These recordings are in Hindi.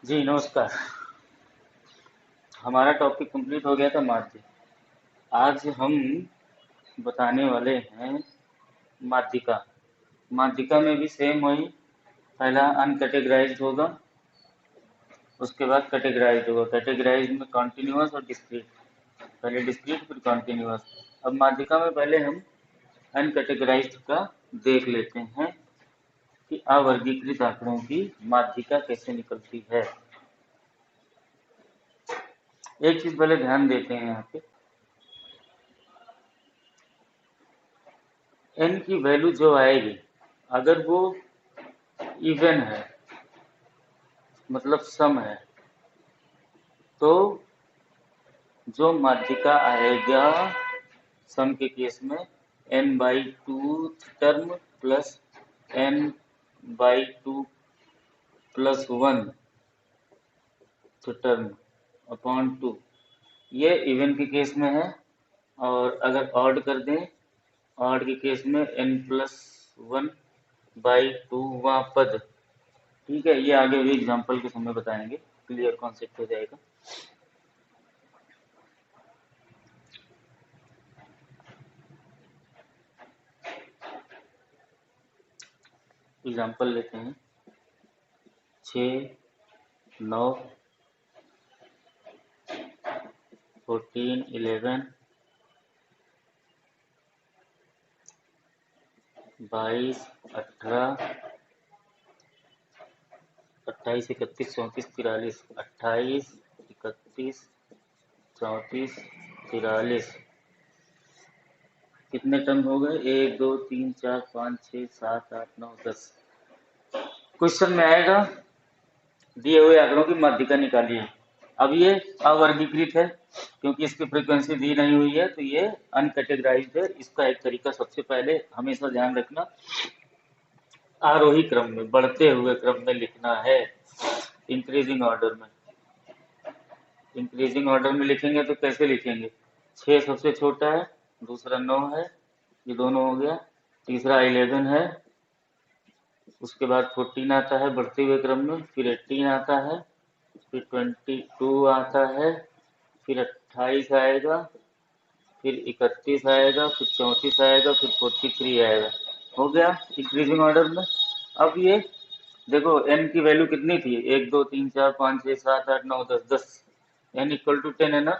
जी नमस्कार। हमारा टॉपिक कंप्लीट हो गया था माध्य। आज हम बताने वाले हैं माध्यिका। माध्यिका में भी सेम वही, पहला अनकैटेगराइज्ड होगा, उसके बाद कैटेगराइज्ड होगा। कैटेगराइज्ड में कॉन्टिन्यूअस और डिस्क्रीट, पहले डिस्क्रीट फिर कॉन्टिन्यूअस। अब माध्यिका में पहले हम अनकैटेगराइज्ड का देख लेते हैं कि अवर्गीकृत आंकड़ों की माध्यिका कैसे निकलती है। एक चीज पहले ध्यान देते हैं यहाँ पे, एन की वैल्यू जो आएगी अगर वो इवन है, मतलब सम है, तो जो माध्यिका आएगा सम के केस में n/2 term plus n/2 plus 1 term upon 2, ये इवन के केस में है। और अगर ऑड कर दें, ऑड के केस में n+1/2 वहाँ पद। ठीक है, ये आगे भी एग्जांपल के समय बताएंगे, क्लियर कॉन्सेप्ट हो जाएगा। एग्जांपल लेते हैं 6, 9, 14, 11, 22, 18, 28, 31, 34, 43, 28, 31, 34, 43, कितने टर्म हो गए? 1, 2, 3, 4, 5, 6, 7, 8, 9, 10। क्वेश्चन में आएगा दिए हुए आंकड़ों की माध्यिका निकालिए। अब ये अवर्गीकृत है क्योंकि इसकी फ्रीक्वेंसी दी नहीं हुई है, तो ये अनकैटेगराइज्ड है। इसका एक तरीका सबसे पहले हमेशा ध्यान रखना, आरोही क्रम में, बढ़ते हुए क्रम में लिखना है। इंक्रीजिंग ऑर्डर में, इंक्रीजिंग ऑर्डर में लिखेंगे तो कैसे लिखेंगे? 6 सबसे छोटा है, दूसरा 9 है, ये दोनों हो गया, तीसरा 11 है, उसके बाद 14 आता है बढ़ते हुए क्रम में, फिर 18 आता है, फिर 22 आता है, फिर 28 आएगा, फिर 31 आएगा, फिर 34 आएगा, फिर 43 आएगा। हो गया इंक्रीजिंग ऑर्डर में। अब ये देखो एन की वैल्यू कितनी थी? 1, 2, 3, 4, 5, 6, 7, 8, 9, 10, 10। एन इक्वल टू 10 है ना,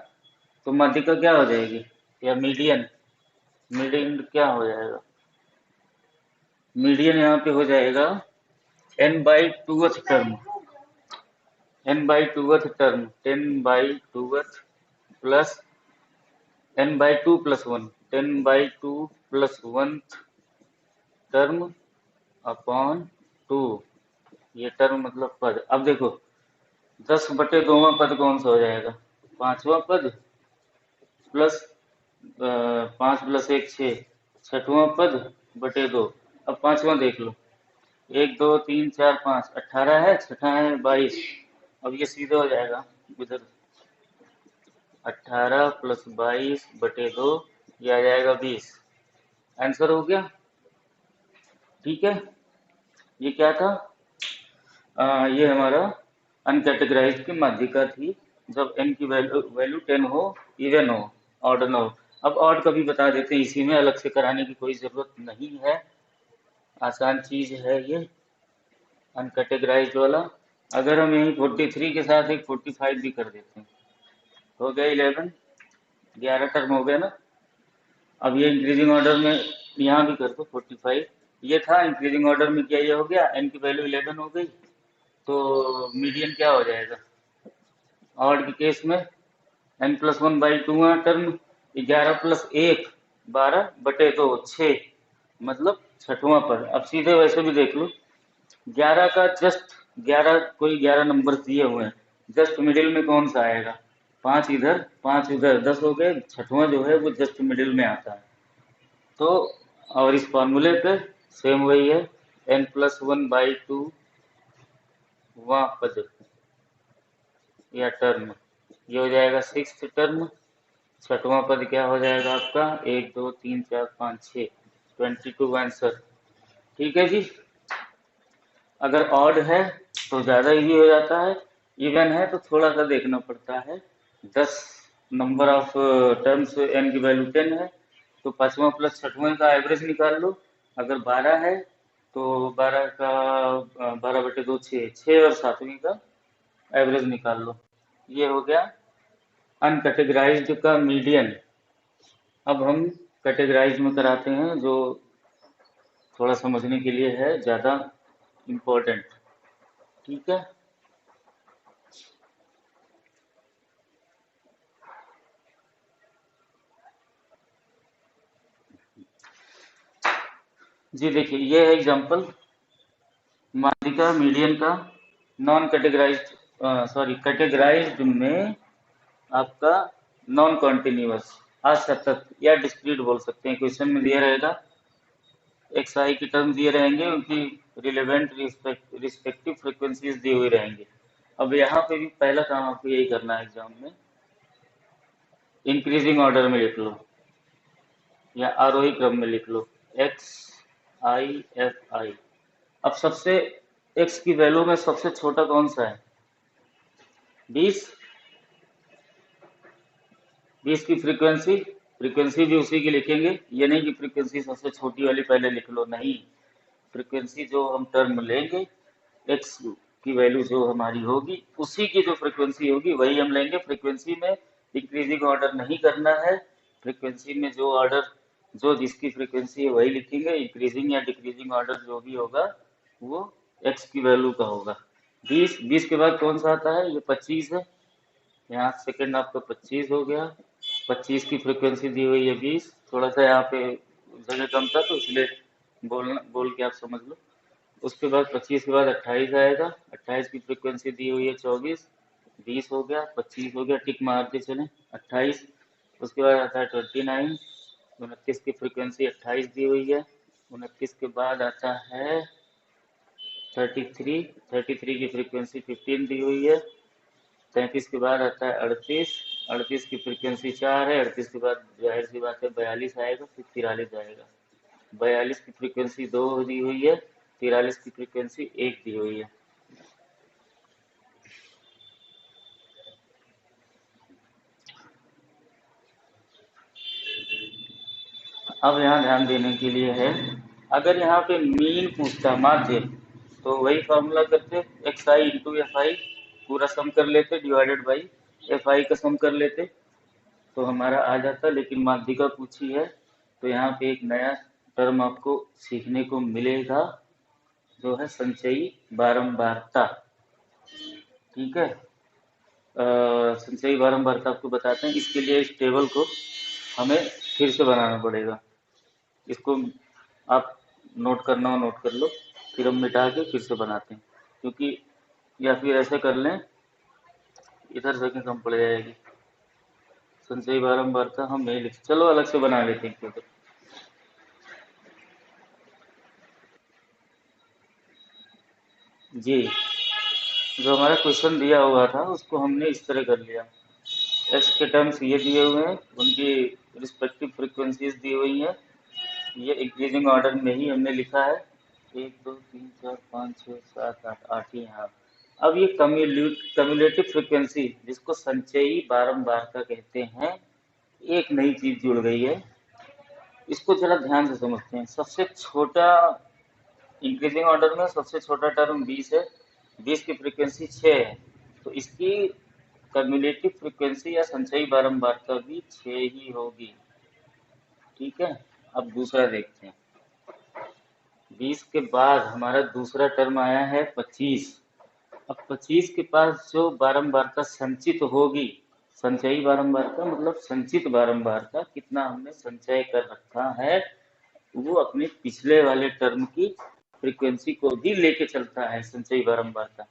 तो माध्यिका क्या हो जाएगी? या मीडियन, मीडियन क्या हो जाएगा? मीडियन यहाँ पे हो जाएगा n/2th term, n/2th term 10/2th plus n/2 plus 1, 10/2 plus 1 term upon 2। ये टर्म मतलब पद। अब देखो 10/2वां पद कौन सा हो जाएगा? 5वां पद प्लस 5 प्लस 1 6, 6वां पद बटे 2। अब 5वां देख लो, 1, 2, 3, 4, 5, 18 है, छठा है 22। अब ये सीधा हो जाएगा इधर, 18 प्लस 22 बटे 2, ये आ जाएगा 20। आंसर हो गया। ठीक है, ये क्या था? ये हमारा अनकैटेगराइज्ड की माध्यिका थी, जब n की वैल्यू 10 हो, इवन हो, ऑर्डर ना हो। अब ऑड का भी बता देते हैं, इसी में अलग से कराने की कोई जरूरत नहीं है, आसान चीज है ये अनकैटेगराइज्ड वाला। अगर हम यही 43 के साथ एक 45 भी कर देते हैं, हो गया 11, 11 टर्म हो गया ना। अब ये इंक्रीजिंग ऑर्डर में यहाँ भी कर दो 45, ये था इंक्रीजिंग ऑर्डर में, क्या ये हो गया? n की वैल्यू 11 हो गई, तो मीडियन क्या हो जाएगा? ऑड के केस में n+1/2 टर्म, 11 प्लस 1 12/2 6, मतलब छठवां पर। अब सीधे वैसे भी देख लो, 11 का जस्ट 11, कोई 11 नंबर दिए हुए हैं, जस्ट मिडिल में कौन सा आएगा? 5 इधर 5 उधर, 10 हो गए, छठवां जो है वो जस्ट मिडिल में आता है। तो और इस फॉर्मूले पे सेम वही है, n+1/2 वहाँ पद या टर्म, ये हो जाएगा 6th टर्म। छठवां पद क्या हो जाएगा आपका? 1, 2, 3, 4, 5, 6, 22 आंसर। ठीक है जी। अगर ऑड है तो ज़्यादा इजी हो जाता है, इवन है तो थोड़ा सा देखना पड़ता है। 10 नंबर ऑफ टर्म्स एन की वैल्यू 10 है, तो पांचवा प्लस छठवें का एवरेज निकाल लो। अगर 12 है तो 12 का 12/2 6, 6 और सातवीं का एवरेज निकाल लो। ये हो गया अनकैटेगराइज्ड का मीडियन। अब हम कैटेगराइज में कराते हैं, जो थोड़ा समझने के लिए है ज़्यादा इम्पोर्टेंट। ठीक है। जी देखिए, ये है एग्जांपल माध्यिका मीडियन का। नॉन कैटेगराइज्ड, सॉरी कैटेगराइज्ड में आपका नॉन कॉन्टिन्यूअस, असतत या डिस्क्रीट बोल सकते हैं। क्वेश्चन में दिया रहेगा एक्स आई की टर्म दिए रहेंगे, उनकी रिलेवेंट रिस्पेक्टिव फ्रिक्वेंसीज दी हुई रहेंगी। अब यहाँ पे भी पहला काम आपको यही करना है एग्जाम में, इंक्रीजिंग ऑर्डर में लिख लो या आरोही क्रम में लिख लो, एक्स आई एफ आई। अब सबसे एक्स की वैल्यू में सबसे छोटा कौन सा है? 20। 20 की फ्रीक्वेंसी, फ्रीक्वेंसी भी उसी की लिखेंगे। ये नहीं कि फ्रीक्वेंसी सबसे छोटी वाली पहले लिख लो, नहीं। फ्रीक्वेंसी जो हम टर्म लेंगे, एक्स की वैल्यू जो हमारी होगी, उसी की जो फ्रीक्वेंसी होगी वही हम लेंगे। फ्रीक्वेंसी में इंक्रीजिंग ऑर्डर नहीं करना है। फ्रीक्वेंसी में जो ऑर्डर, जो जिसकी फ्रीक्वेंसी है वही लिखेंगे। इंक्रीजिंग या डिक्रीजिंग ऑर्डर जो भी होगा वो एक्स की वैल्यू का होगा। 20, 20 के बाद कौन सा आता है? ये 25 है। यहाँ सेकंड आपका 25 हो गया। 25 की फ्रीक्वेंसी दी हुई है 20। थोड़ा सा यहाँ पे जगह कम था तो इसलिए बोल के आप समझ लो। उसके बाद 25 के बाद 28 आएगा। 28 की फ्रीक्वेंसी दी हुई है 24। 20 हो गया, 25 हो गया, टिक मारते चले 28। उसके बाद आता है 29। 29 की फ्रीक्वेंसी 28 दी हुई है। 29 के बाद आता है 33। 33 की फ्रीक्वेंसी 15 दी हुई है। 33 के बाद आता है 38। 38 की फ्रीक्वेंसी 4 है। 38 के बाद जाहिर सी बात है 42 आएगा, फिर 43 आएगा। 42 की फ्रीक्वेंसी 2 दी हुई है। 43 की फ्रीक्वेंसी 1 दी हुई है। अब यहाँ ध्यान देने के लिए है, अगर यहाँ पे मीन पूछता, माध्य, तो वही फॉर्मूला करते, x I into F I, पूरा सम कर लेते, डिवाइडेड बाई एफ आई का सम कर लेते, तो हमारा आ जाता। लेकिन माध्यिका पूछी है तो यहाँ पे एक नया टर्म आपको सीखने को मिलेगा, जो है संचयी बारंबारता। ठीक है। संचयी बारंबारता आपको बताते हैं। इसके लिए इस टेबल को हमें फिर से बनाना पड़ेगा। इसको आप नोट करना हो नोट कर लो, फिर हम मिटा के फिर से बनाते हैं। क्योंकि या फिर ऐसे कर लें, इधर जगह कम पड़ जाएगी। संचयी बारंबारता हम नहीं लिख, चलो अलग से बना लेते हैं क्योंकि जी, जो हमारा क्वेश्चन दिया हुआ था उसको हमने इस तरह कर लिया। एक्स के टर्म्स ये दिए हुए हैं, उनकी रिस्पेक्टिव फ्रीक्वेंसीज दी हुई हैं। ये इंक्रीजिंग ऑर्डर में ही हमने लिखा है, 1 2 3 4 5 6 7 8, 8 ही यहाँ। अब ये कम्युलेटिव फ्रीक्वेंसी, जिसको संचयी बारंबारता कहते हैं, एक नई चीज जुड़ गई है। इसको जरा ध्यान से समझते हैं। सबसे छोटा इंक्रीजिंग ऑर्डर में सबसे छोटा टर्म 20 है। 20 की फ्रीक्वेंसी 6 है, तो इसकी कम्युलेटिव फ्रीक्वेंसी या संचयी बारंबारता भी 6 ही होगी। ठीक है। अब दूसरा देखते हैं। 20 के बाद हमारा दूसरा टर्म आया है 25। अब 25 के पास जो बारंबारता संचित होगी, संचयी बारंबारता मतलब संचित बारंबारता, कितना हमने संचय कर रखा है, वो अपने पिछले वाले टर्म की फ्रीक्वेंसी को भी लेके चलता है संचयी बारंबारता।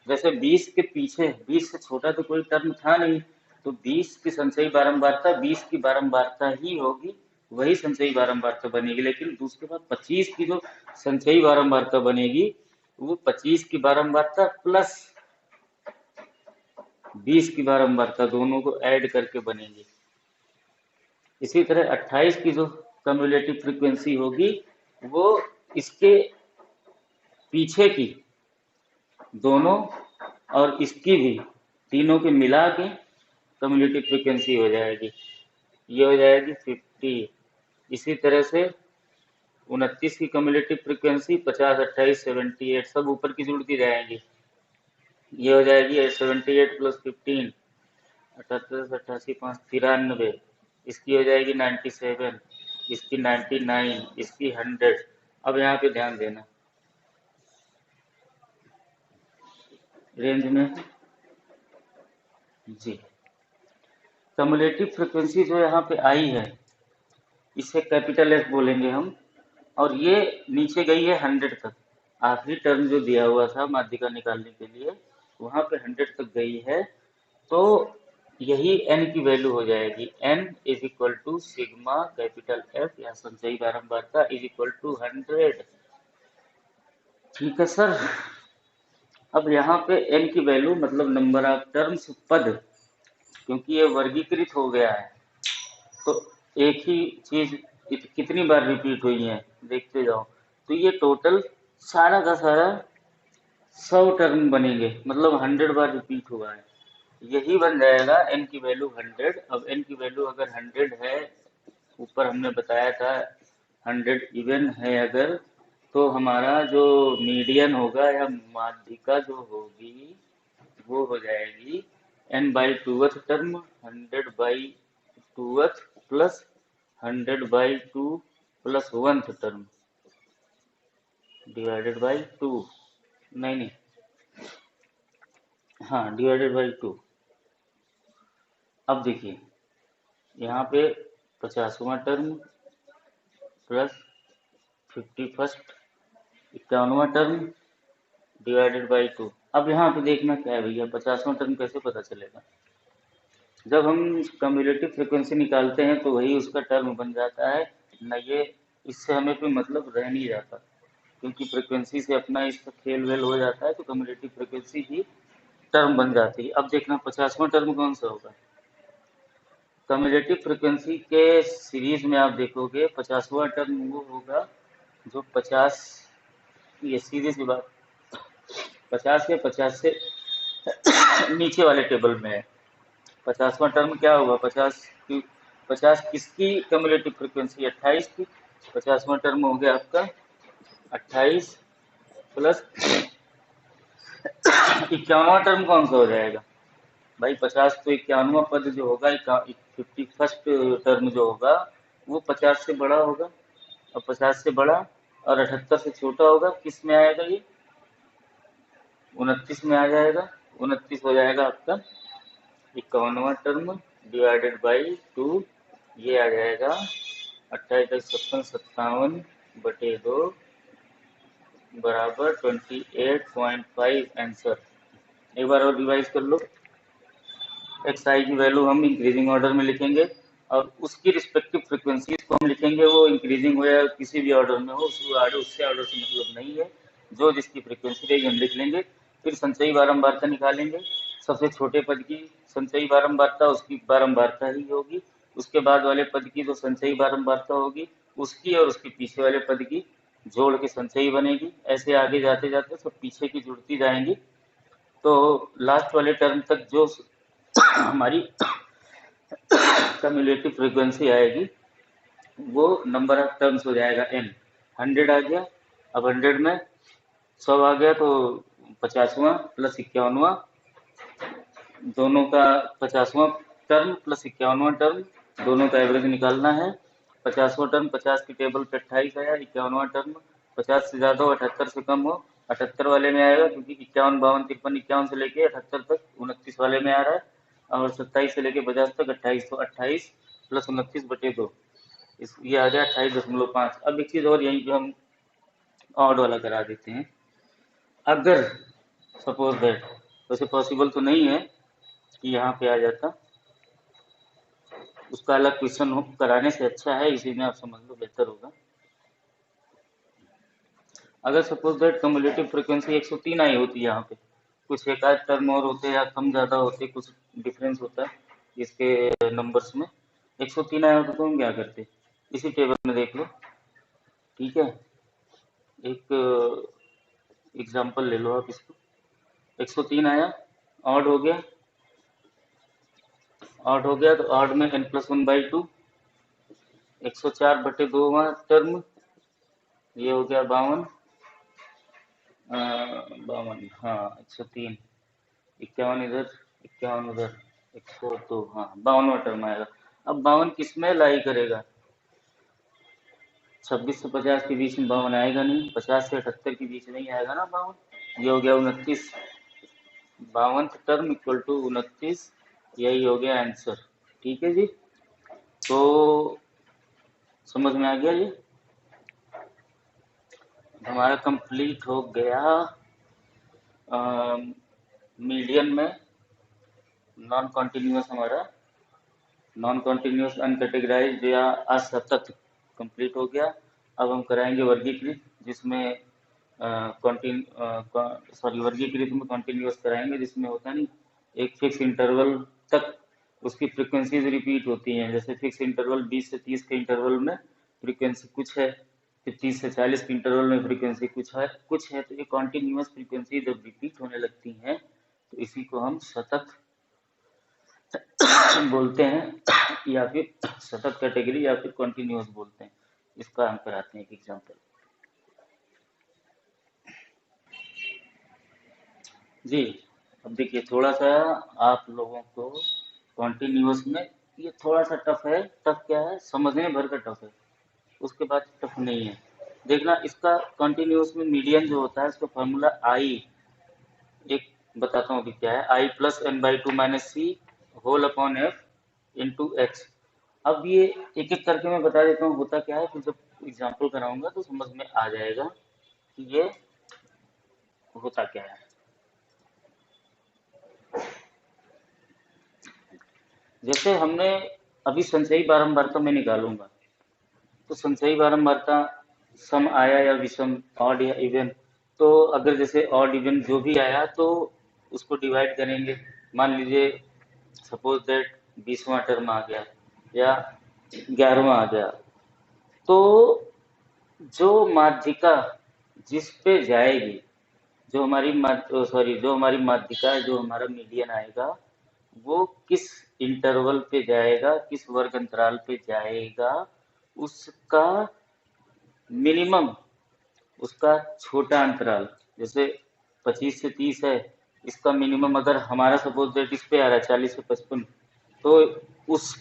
जैसे 20 के पीछे 20 से छोटा तो कोई टर्म था नहीं, तो 20 की संचयी बारंबारता 20 की बारंबारता ही होगी, वही संचयी बारंबारता बनेगी। लेकिन उसके बाद 25 की जो संचयी बारंबारता बनेगी, वो 25 की बारंबारता प्लस 20 की बारंबारता, दोनों को ऐड करके बनेगी। इसी तरह 28 की जो कम्युलेटिव फ्रीक्वेंसी होगी, वो इसके पीछे की दोनों और इसकी भी तीनों के मिला के कम्युलेटिव फ्रिक्वेंसी हो जाएगी, ये हो जाएगी 50। इसी तरह से 29 की कम्युलेटिव फ्रिक्वेंसी 50, 28, 78 सब ऊपर की जुड़ती जाएंगी, ये हो जाएगी 78 प्लस 15, 78, 88, 5, 93, इसकी हो जाएगी 97, इसकी 99, इसकी 100। अब यहाँ पे ध्यान देना, रेंज में जी कम्युलेटिव फ्रिक्वेंसी जो यहाँ पे आई है इसे कैपिटल एफ बोलेंगे हम, और ये नीचे गई है 100 तक। आखिरी टर्म जो दिया हुआ था माध्यिका निकालने के लिए वहां पे 100 तक गई है, तो यही n की वैल्यू हो जाएगी। n is equal to sigma capital F या संचयी बारंबारता इज इक्वल टू 100। ठीक है सर। अब यहाँ पे n की वैल्यू मतलब नंबर ऑफ टर्म्स पद, क्योंकि ये वर्गीकृत हो गया है तो एक ही चीज कितनी बार रिपीट हुई है देखते जाओ, तो ये टोटल सारा का सारा 100 टर्म बनेंगे, मतलब 100 बार रिपीट हुआ है, यही बन जाएगा n की वैल्यू 100। अब n की वैल्यू अगर 100 है, ऊपर हमने बताया था 100 इवन है अगर, तो हमारा जो मीडियन होगा या माध्यिका जो होगी वो हो जाएगी n by tooth term 100 by tooth plus 100 by 2 plus 1th term divided by 2, नहीं नहीं, हाँ डिवाइडेड बाई 2। अब देखिए यहाँ पे 50वां टर्म प्लस 51st 51वां टर्म डिवाइडेड बाई 2। अब यहाँ पे देखना क्या है भैया, 50वां टर्म कैसे पता चलेगा, जब हम कम्युलेटिव फ्रिक्वेंसी निकालते हैं तो वही उसका टर्म बन जाता है न, ये इससे हमें कोई मतलब रह नहीं जाता, क्योंकि फ्रिक्वेंसी से अपना इसका खेल वेल हो जाता है, तो कम्युलेटिव फ्रिक्वेंसी ही टर्म बन जाती है। अब देखना 50वां टर्म कौन सा होगा, कम्युलेटिव फ्रिक्वेंसी के सीरीज में आप देखोगे 50वां टर्म वो होगा जो 50, ये सीधी सी बात 50 के 50 से नीचे वाले टेबल में है। 50वां टर्म क्या होगा, 50 किसकी कम्युलेटिव फ्रिक्वेंसी, 28 की। 50वां टर्म हो गया आपका 28 प्लस 51वां टर्म कौन सा हो जाएगा भाई, 50 तो 51वां पद जो होगा 51st टर्म जो होगा वो 50 से बड़ा होगा, और 50 से बड़ा और 78 से छोटा होगा, किस में आएगा ये 29 में आ जाएगा। 29 हो जाएगा आपका 51वां टर्म डिवाइडेड बाई 2, ये आ जाएगा 28, 56, 57 बटे 2 बराबर 28.5 आंसर। एक बार और रिवाइज कर लो, एक्स आई की वैल्यू हम इंक्रीजिंग ऑर्डर में लिखेंगे और उसकी रिस्पेक्टिव फ्रिक्वेंसी को हम लिखेंगे, वो इंक्रीजिंग हो या किसी भी ऑर्डर में हो, उससे ऑर्डर से मतलब नहीं है, जो जिसकी फ्रिक्वेंसी रहेगी हम लिख लेंगे। फिर संचयी बारंबारता निकालेंगे, सबसे छोटे पद की संचयी बारंबारता उसकी बारंबारता ही होगी, उसके बाद वाले पद की जो संचयी बारंबारता होगी उसकी और उसके पीछे वाले पद की जोड़ के संचयी बनेगी। ऐसे आगे जाते जाते सब पीछे की जुड़ती जाएंगी, तो लास्ट वाले टर्म तक जो हमारी कम्युलेटिव फ्रीक्वेंसी आएगी वो नंबर ऑफ टर्म्स हो जाएगा n। 100 आ गया, अब 100 में 100 आ गया तो 50वां प्लस 51वां दोनों का 50वां टर्म प्लस 51वां टर्म दोनों का एवरेज निकालना है। 50वां टर्म 50 की टेबल पे 28 आया, 51वां टर्म 50 से ज़्यादा हो 78 से कम हो 78 वाले में आएगा, क्योंकि 51, 52, 53, 51 से लेके 78 तक 29 वाले में आ रहा है, और 27 से लेके 50 तक 28, तो 28 प्लस 29 बटे 2 ये आ गया 28.5। अब एक चीज़ और यहीं पे हम ऑड वाला करा देते हैं, अगर सपोज दैट, वैसे पॉसिबल तो नहीं है कि यहाँ पे आ जाता, उसका अलग क्वेश्चन कराने से अच्छा है इसी में आप समझ लो बेहतर होगा। अगर सपोज दैट कम्युलेटिव फ्रीक्वेंसी 103 आई होती यहाँ पे, कुछ एक आध टर्म और होते या कम ज़्यादा होते, कुछ डिफरेंस होता है इसके नंबर्स में, 103 आया होता तो हम क्या करते, इसी टेबल में देख लो। ठीक है, एक एग्जांपल ले लो आप इसको, 103 आया, ऑड हो गया, ऑड हो गया तो ऑड में n+1/2, 104/2 टर्म, ये हो गया 52, 52, हाँ 103, 51 इधर, 51 उधर, 102, हाँ 52वां टर्म आएगा। अब 52 किस में लाई करेगा? 26 से 50 के बीच में 52 आएगा नहीं, 50 से 78 के बीच नहीं आएगा ना 52। ये हो गया 29, 52 टर्म इक्वल टू 29, यही हो गया आंसर। ठीक है जी, तो समझ में आ गया ये हमारा कंप्लीट हो गया मीडियन में नॉन कॉन्टिन्यूस, हमारा नॉन कॉन्टिन्यूस अनकैटेगराइज्ड या असतत कंप्लीट हो गया। अब हम कराएंगे वर्गीकृत, जिसमें वर्गीकृत में कॉन्टिन्यूस कराएंगे, जिसमें होता नहीं एक फिक्स इंटरवल तक उसकी फ्रीक्वेंसीज रिपीट होती हैं। जैसे फिक्स इंटरवल 20 से 30 के इंटरवल में फ्रीक्वेंसी कुछ है, फिर 30 से 40 के इंटरवल में फ्रीक्वेंसी कुछ है। तो ये कॉन्टिन्यूस फ्रीक्वेंसी जब रिपीट होने लगती हैं तो इसी को हम सतत बोलते हैं, या फिर सतत कैटेगरी या फिर कॉन्टिन्यूस बोलते हैं। इसका हम कराते हैं एक एग्जाम्पल जी। अब देखिए थोड़ा सा आप लोगों को कॉन्टिन्यूस में ये थोड़ा सा टफ है। टफ क्या है? समझने भर का टफ है, उसके बाद टफ नहीं है। देखना इसका कॉन्टिन्यूस में मीडियन जो होता है इसका फॉर्मूला आई, एक बताता हूँ अभी क्या है, i+n/2 - c whole upon f into X. अब ये एक एक करके मैं बता देता हूँ होता क्या है, फिर जब एग्जाम्पल कराऊंगा तो समझ में आ जाएगा कि ये होता क्या है। जैसे हमने अभी संचयी बारंबारता में निकालूंगा, तो संचयी बारंबारता सम आया या विषम, ऑड या इवन, तो अगर जैसे ऑड इवन जो भी आया तो उसको डिवाइड करेंगे। मान लीजिए सपोज दैट 20वां टर्म आ गया या 11वां आ गया, तो जो माध्यिका जिस पे जाएगी, जो हमारी माध्यिका है, जो हमारा मीडियन आएगा, वो किस इंटरवल पे जाएगा, किस वर्ग अंतराल पे जाएगा, उसका मिनिमम, उसका छोटा अंतराल, जैसे 25 से 30 है, इसका मिनिमम अगर हमारा सपोज दैट इस पे आ रहा है 40 से 55, तो उस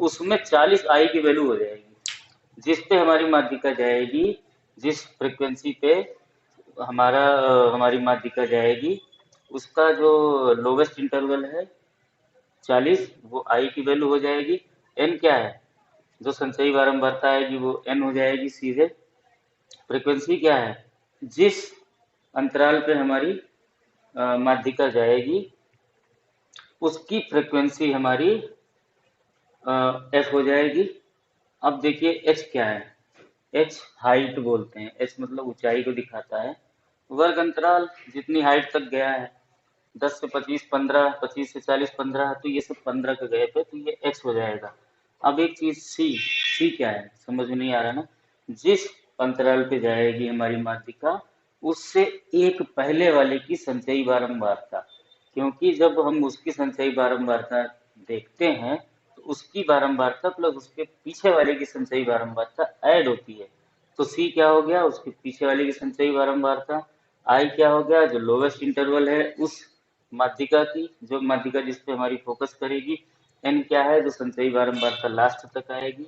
उसमें 40 आई की वैल्यू हो जाएगी। जिस पे हमारी माध्यिका जाएगी, जिस फ्रिक्वेंसी पे हमारी माध्यिका जाएगी, उसका जो लोवेस्ट इंटरवल है 40, वो आई की वैल्यू हो जाएगी। एन क्या है? जो संचयी बारंबारता आएगी वो एन हो जाएगी सीधे। फ्रीक्वेंसी क्या है? जिस अंतराल पे हमारी माध्यिका जाएगी उसकी फ्रीक्वेंसी हमारी एफ हो जाएगी। अब देखिए एच क्या है? एच हाइट बोलते हैं, एच मतलब ऊंचाई को दिखाता है। वर्ग अंतराल जितनी हाइट तक गया है, 10 से 25 15, 25 से 40 15, तो ये सब 15 का गैप है, तो ये एच हो जाएगा। अब एक चीज सी क्या है? समझ में नहीं आ रहा ना। जिस अंतराल पे जाएगी हमारी माध्यिका, उससे एक पहले वाले की संचयी बारंबारता, क्योंकि जब हम उसकी संचयी बारंबारता देखते हैं तो उसकी बारंबारता प्लस उसके पीछे वाले की संचयी बारंबारता ऐड होती है। तो सी क्या हो गया? उसके पीछे वाले की संचयी बारंबारता। आई क्या हो गया? जो लोवेस्ट इंटरवल है उस माध्यिका की, जो माध्यिका जिस पे हमारी फोकस करेगी। एन क्या है? जो संचयी बारंबारता लास्ट तक आएगी,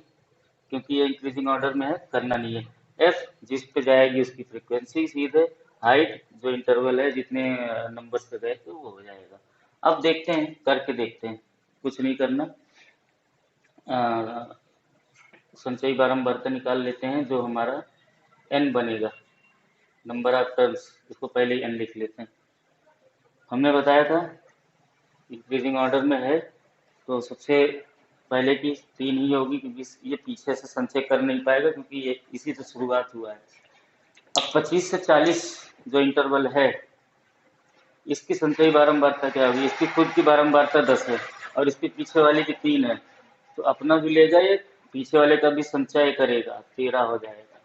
क्योंकि ये इंक्रीजिंग ऑर्डर में है, करना नहीं है। एफ जिस पे जाएगी उसकी फ्रीक्वेंसी सीधे। हाइट जो इंटरवल है जितने नंबर्स पे गए तो वो हो जाएगा। अब देखते हैं, करके देखते हैं, कुछ नहीं करना। संचयी बारंबारता निकाल लेते हैं, जो हमारा एन बनेगा, नंबर ऑफ टर्म्स, इसको पहले ही एन लिख लेते हैं। हमने बताया था इंक्रीजिंग ऑर्डर में है तो सबसे पहले की 3 ही होगी, क्योंकि ये पीछे से संचय कर नहीं पाएगा, क्योंकि ये इसी से शुरुआत हुआ है। अब 25 से 40 जो इंटरवल है, इसकी संचयी बारंबारता क्या होगी? इसकी खुद की बारंबारता 10 है और इसके पीछे वाले की 3 है, तो अपना भी लेगा ये, पीछे वाले का भी संचय करेगा, 13 हो जाएगा।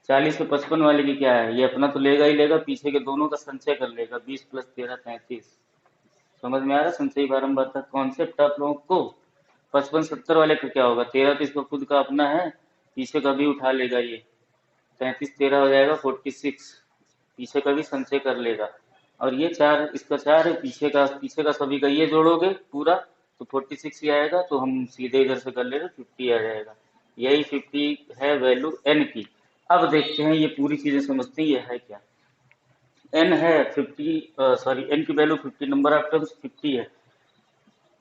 40 से 55 वाले की क्या है, ये अपना तो लेगा ही लेगा, पीछे के दोनों का संचय कर लेगा, 20 + 13 33। समझ में आ रहा है संचयी बारंबार का कॉन्सेप्ट आप लोगों को। 55 70 वाले का क्या होगा, 13 तो इसका खुद का अपना है, पीछे का भी उठा लेगा ये, 33 13 हो जाएगा 46, पीछे का भी संचय कर लेगा। और ये 4 इसका 4 है, पीछे का सभी का ये जोड़ोगे पूरा तो 46 ही आएगा, तो हम सीधे इधर से कर ले रहे 50 आ जाएगा। यही 50 है वैल्यू एन की। अब देखते हैं ये पूरी चीजें समझते हैं ये है क्या। एन है 50, सॉरी एन की वैल्यू 50, नंबर ऑफ टर्म्स 50 है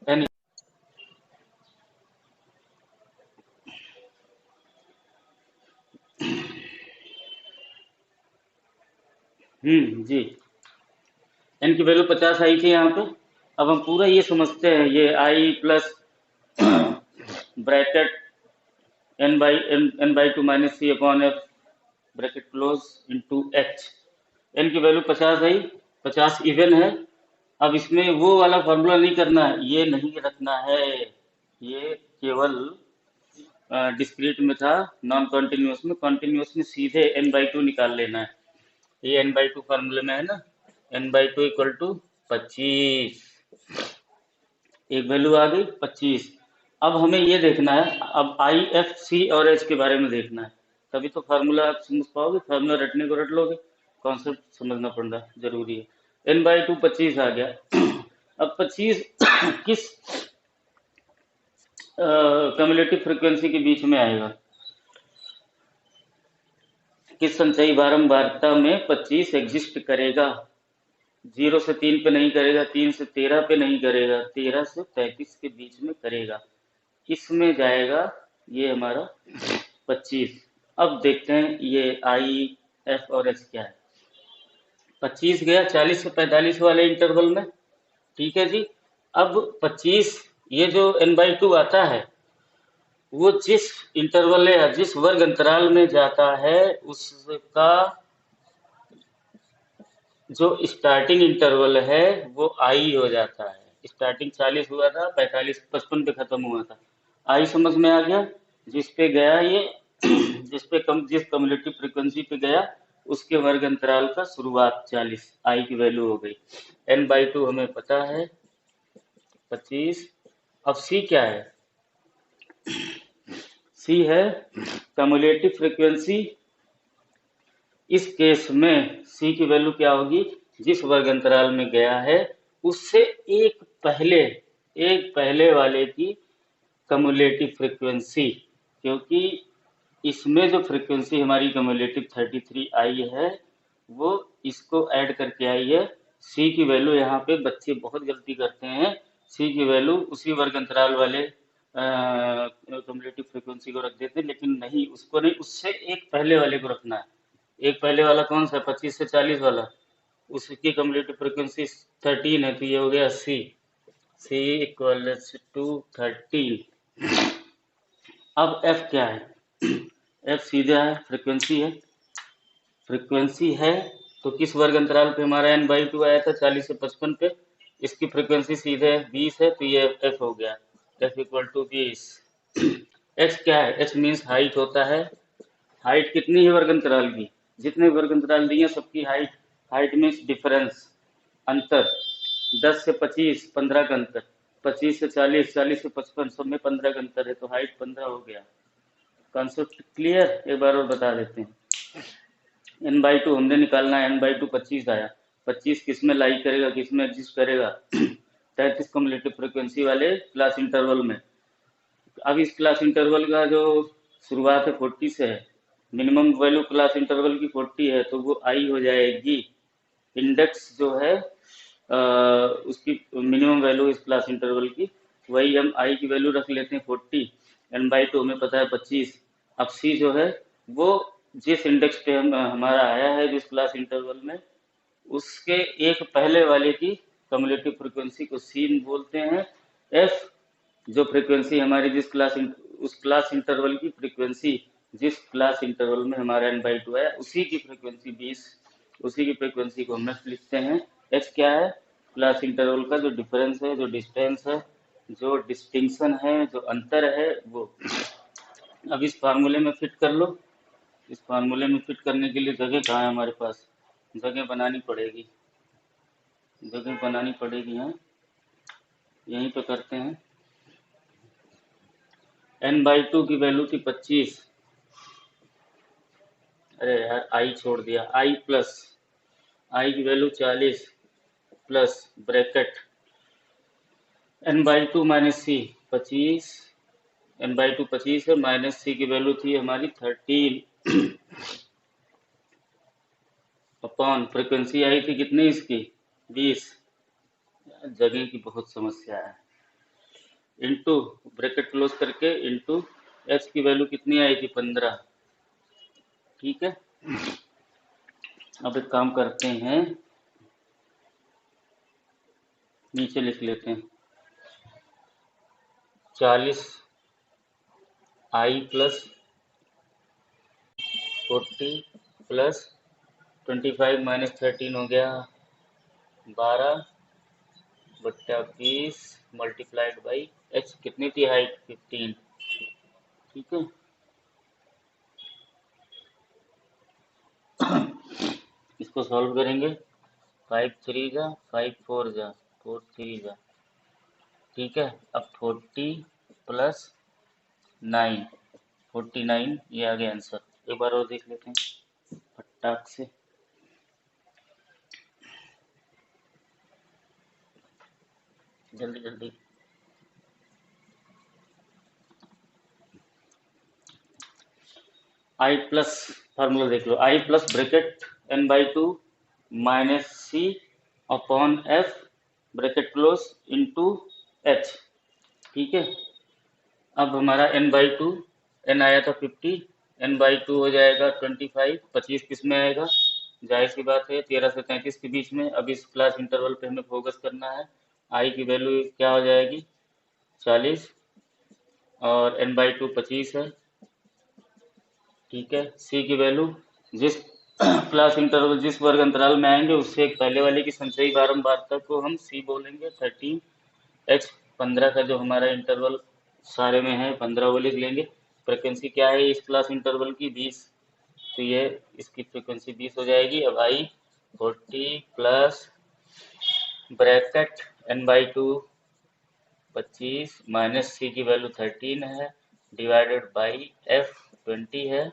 एन। जी, एन की वैल्यू 50 आई थी यहाँ पे। अब हम पूरा ये समझते हैं, ये I plus bracket n/2 - c/f bracket close into H. N की वैल्यू 50 आई, 50 इवन है। अब इसमें वो वाला फॉर्मूला नहीं करना है, ये नहीं रखना है, ये केवल डिस्क्रीट में था, नॉन कॉन्टिन्यूस में। कॉन्टिन्यूस में सीधे n/2 निकाल लेना है, ये n/2 फॉर्मूले में है ना, n/2 = 25। एक वैल्यू आ गई 25। अब हमें ये देखना है, अब आई एफ सी और एच के बारे में देखना है, तभी तो फार्मूला आप समझ पाओगे। फार्मूला रटने को रट लोगे, कॉन्सेप्ट समझना पड़ना जरूरी है। n/2 25 आ गया। अब 25 किस कम्युलेटिव फ्रीक्वेंसी के बीच में आएगा, किस संचयी बारंबारता में 25 एग्जिस्ट करेगा। 0 से 3 पे नहीं करेगा, 3 से 13 पे नहीं करेगा, 13 से 33 के बीच में करेगा, इसमें जाएगा ये हमारा 25। अब देखते हैं ये आई एफ और एच क्या है। 25 गया 40 से 45 वाले इंटरवल में, ठीक है जी। अब 25 ये जो n/2 आता है, वो जिस इंटरवल या जिस वर्ग अंतराल में जाता है उसका जो स्टार्टिंग इंटरवल है वो आई हो जाता है। स्टार्टिंग 40 हुआ था, 45 55 पे खत्म हुआ था, आई समझ में आ गया। जिस पे गया ये जिस कम्युलेटिव फ्रीक्वेंसी पे गया उसके वर्ग अंतराल का शुरुआत 40, आई की वैल्यू हो गई। n/2 हमें पता है 25। अब सी क्या है, सी है कम्युलेटिव फ्रीक्वेंसी। इस केस में सी की वैल्यू क्या होगी, जिस वर्ग अंतराल में गया है उससे एक पहले वाले की कम्युलेटिव फ्रीक्वेंसी, क्योंकि इसमें जो फ्रीक्वेंसी हमारी कम्युलेटिव 33 आई है वो इसको ऐड करके आई है। सी की वैल्यू यहाँ पे बच्चे बहुत गलती करते हैं, सी की वैल्यू उसी वर्ग अंतराल वाले कम्युलेटिव फ्रीक्वेंसी को रख देते हैं, लेकिन नहीं, उसको नहीं, उससे एक पहले वाले को रखना है। एक पहले वाला कौन सा, 25 से 40 वाला, उसकी कम्युलेटिव फ्रीक्वेंसी 13 है, तो ये हो गया सी, सी = 13। अब एफ क्या है, एफ सीधा है, फ्रीक्वेंसी है। तो किस वर्ग अंतराल पे हमारा n/2 आया था, 40 से 55 पे, इसकी फ्रीक्वेंसी सीधे 20 है, तो ये एफ हो गया, एफ = 20। एक्स क्या है, एक्स मीन्स हाइट होता है। हाइट कितनी है वर्ग अंतराल की, जितने वर्ग अंतराल दिए सबकी हाइट, हाइट मीन्स डिफरेंस, अंतर। 10 से 25 15 का अंतर, 25 से 40 40 से 55 सब में 15 का अंतर है, तो हाइट 15 हो गया। कॉन्सेप्ट क्लियर, एक बार और बता देते हैं। n/2 हमने निकालना है, n/2 25 आया, 25 किस में लाई करेगा, किस में एग्जिस्ट करेगा, 33 कम्युलेटिव फ्रीक्वेंसी वाले क्लास इंटरवल में। अब इस क्लास इंटरवल का जो शुरुआत है 40 से है, मिनिमम वैल्यू क्लास इंटरवल की 40 है, तो वो आई हो जाएगी। इंडेक्स जो है उसकी मिनिमम वैल्यू इस क्लास इंटरवल की, वही हम आई की वैल्यू रख लेते हैं 40, n/2 हमें पता है 25। अब सी जो है वो जिस इंडेक्स पे हमारा आया है जिस क्लास इंटरवल में, उसके एक पहले वाले की कम्युलेटिव फ्रीक्वेंसी को सी बोलते हैं। एफ जो फ्रीक्वेंसी हमारी उस क्लास इंटरवल की फ्रीक्वेंसी जिस क्लास इंटरवल में हमारा n/2 आया उसी की फ्रीक्वेंसी 20, उसी की फ्रीक्वेंसी को हम एफ लिखते हैं। एच क्या है, क्लास इंटरवल का जो डिफरेंस है, जो डिस्टेंस है, जो डिस्टिंक्शन है, जो अंतर है वो। अब इस फार्मूले में फिट कर लो, इस फार्मूले में फिट करने के लिए जगह कहाँ है हमारे पास, जगह बनानी पड़ेगी, हाँ, यहीं पे करते हैं। n/2 की वैल्यू थी 25, अरे यार आई छोड़ दिया, आई की value 40 plus bracket n/2 minus C 25, n/2 25 है, माइनस सी की वैल्यू थी हमारी 13 अपॉन फ्रिक्वेंसी आई थी कितनी इसकी 20, जगह की बहुत समस्या है, इंटू ब्रैकेट क्लोज करके इंटू एच की वैल्यू कितनी आई थी 15। ठीक है, अब एक काम करते हैं, नीचे लिख लेते हैं 40 आई प्लस 40 प्लस 25 माइनस 13 हो गया 12/20 मल्टीप्लाइड बाई एच, कितनी थी हाइट 15। ठीक है, इसको सॉल्व करेंगे, 5 3 जा 5 4 जा 4 3 जा, ठीक है। अब 40 प्लस 9 49, ये आ गया आंसर। एक बार और देख लेते हैं फटाक से, जल्दी जल्दी। आई प्लस, फार्मूला देख लो, I plus bracket n/2 minus C upon F bracket close into H. ठीक है, अब हमारा n/2, n आया था 50, n/2 हो जाएगा 25, 25 किस में आएगा, जाहिर सी बात है 13 से 33 के बीच में। अब इस क्लास इंटरवल पे हमें फोकस करना है। आई की वैल्यू क्या हो जाएगी 40 और n/2 25 है। ठीक है, सी की वैल्यू जिस क्लास इंटरवल जिस वर्ग अंतराल में आएंगे उससे एक पहले वाले की संचयी बारंबारता को हम सी बोलेंगे 13, एक्स 15 का जो हमारा इंटरवल सारे में है 15 वो लिख लेंगे। फ्रिक्वेंसी क्या है इस क्लास इंटरवल की 20, तो ये इसकी फ्रिक्वेंसी 20 हो जाएगी। अब आई 40 प्लस ब्रैकेट n/2 25 माइनस सी की वैल्यू 13 है डिवाइडेड बाई एफ 20 है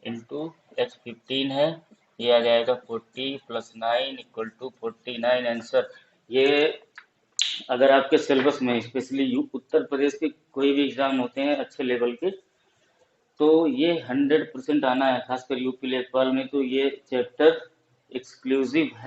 इंटू एच 15 है, ये आ जाएगा 40 प्लस 9 इक्वल टू 49 आंसर। ये अगर आपके सिलेबस में स्पेशली उत्तर प्रदेश के कोई भी एग्जाम होते हैं अच्छे लेवल के, तो ये 100% आना है, खासकर यूपी लेखपाल में तो ये चैप्टर एक्सक्लूसिव है।